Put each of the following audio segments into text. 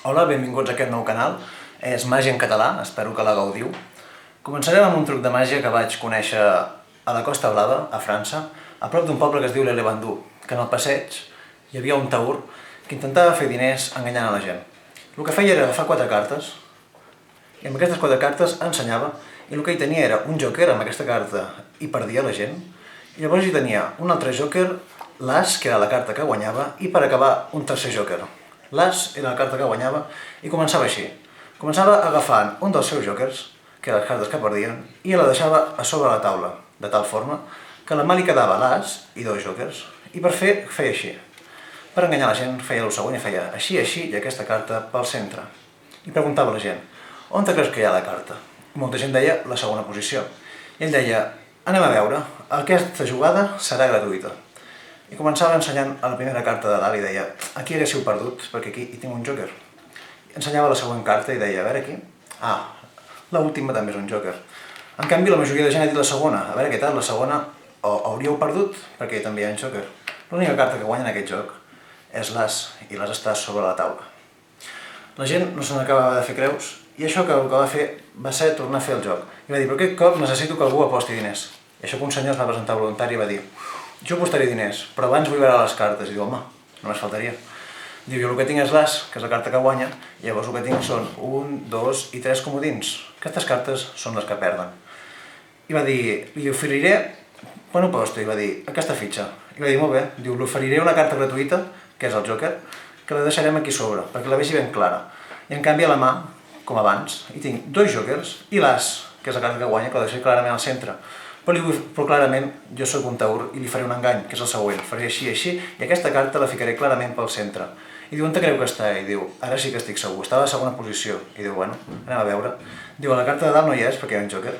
Hola, benvinguts a aquest nou canal. És Màgia en català, espero que la gaudiu. Començarem amb un truc de màgia que vaig conèixer a la Costa Blava, a França, a prop d'un poble que es diu l'Elevandú, que en el passeig hi havia un taur que intentava fer diners enganyant a la gent. El que feia era agafar 4 cartes, i amb aquestes 4 cartes ensenyava, i el que hi tenia era un jòquer amb aquesta carta i perdia la gent, i llavors hi tenia un altre jòquer, l'as, que era la carta que guanyava, i per acabar un tercer jòquer. L'as era la carta que guanyava i començava així. Començava agafant un dels seus jòquers, que eren les cartes que perdien, i la deixava a sobre la taula, de tal forma que a la mà li quedava l'as i 2 jòquers, i per fer feia així. Per enganyar la gent feia el següent i feia així, així, i aquesta carta pel centre. I preguntava a la gent, on te creus que hi ha la carta? I molta gent deia la segona posició. I ell deia, anem a veure, aquesta jugada serà gratuïta. I començava ensenyant a la primera carta de dalt i deia, aquí haguéssiu perdut, perquè aquí hi tinc un jòquer. Ensenyava la següent carta i deia, a veure aquí. Ah, l'última també és un jòquer. En canvi, la majoria de gent ha dit la segona. A veure què tal, la segona o hauríeu perdut, perquè també hi ha un jòquer. L'única carta que guanya en aquest joc és l'as, i l'as està sobre la taula. La gent no se n'acabava de fer creus, i això que el que va fer va ser tornar a fer el joc. I va dir, però aquest cop necessito que algú aposti diners. I això que un senyor es va presentar voluntari i va dir, jo apostaré diners, però abans vull veure les cartes. I diu, home, només faltaria. Diu, jo el que tinc és l'as, que és la carta que guanya, i llavors el que tinc són 1, 2 i 3 comodins. Aquestes cartes són les que perden. I va dir, li oferiré, quan aposto? I va dir, aquesta fitxa. I va dir, molt bé, diu, li oferiré una carta gratuïta, que és el jòquer, que la deixarem aquí sobre, perquè la vegi ben clara. I en canvi a la mà, com abans, hi tinc 2 jòquers i l'as, que és la carta que guanya, que la deixaré clarament al centre. Però clarament jo soc un taur i li faré un engany, que és el següent. Faré així, així, i aquesta carta la ficaré clarament pel centre. I diu, on te creu que està? I diu, ara sí que estic segur, estava a la segona posició. I diu, bueno, anem a veure. Diu, a la carta de dalt no hi és perquè hi ha un jòquer.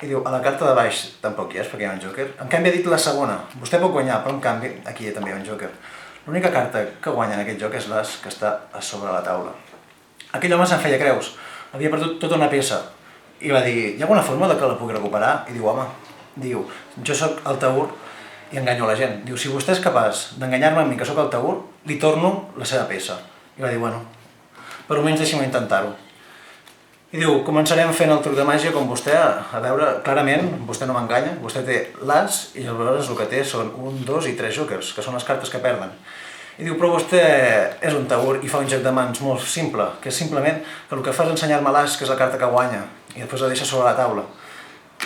I diu, a la carta de baix tampoc hi és perquè hi ha un jòquer. En canvi ha dit la segona, vostè pot guanyar, però en canvi aquí també hi ha un jòquer. L'única carta que guanya en aquest joc és l'as, que està a sobre la taula. Aquell home se'n feia creus, havia perdut tota una peça. I va dir, hi ha alguna forma que la pugui recuperar? I diu, home, diu, jo sóc el taur i enganyo la gent. Diu, si vostè és capaç d'enganyar-me a mi que sóc el taur, li torno la seva peça. I va dir, bueno, per almenys deixi'm intentar-ho. I diu, començarem fent el truc de màgia com vostè, a veure, clarament, vostè no m'enganya, vostè té l'as i aleshores el que té són 1, 2 i 3 jòquers, que són les cartes que perden. I diu, però vostè és un taur i fa un joc de mans molt simple, que és simplement que el que fa és ensenyar-me l'as, que és la carta que guanya, i després la deixa sobre la taula.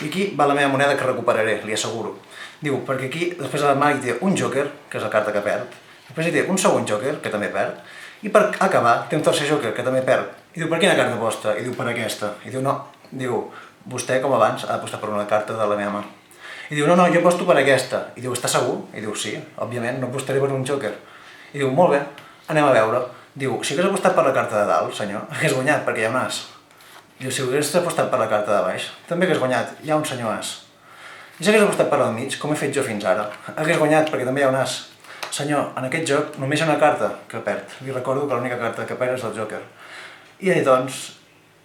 I aquí va la meva moneda que recuperaré, li asseguro. Diu, perquè aquí després a la mà hi té un jòquer, que és la carta que perd, després hi té un segon jòquer, que també perd, i per acabar té un tercer jòquer, que també perd. I diu, per quina carta aposta? I diu, per aquesta. I diu, no, diu, vostè com abans ha d'apostar per una carta de la meva mà. I diu, no, jo aposto per aquesta. I diu, està segur? I diu, sí, òbviament, no apostaré per un jòquer. I diu, molt bé, anem a veure. Diu, si hagués apostat per la carta de dalt, senyor, hagués guanyat, perquè hi ha un as. Diu, si hagués apostat per la carta de baix, també hagués guanyat, hi ha un senyor as. I si hagués apostat per la del mig, com he fet jo fins ara, hagués guanyat, perquè també hi ha un as. Senyor, en aquest joc només hi ha una carta que perd. Li recordo que l'única carta que perd és el jòquer. I doncs,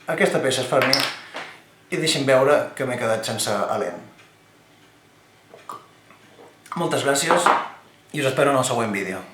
aquesta peça és per mi, i deixi'm veure que m'he quedat sense alent. Moltes gràcies, i us espero en el següent vídeo.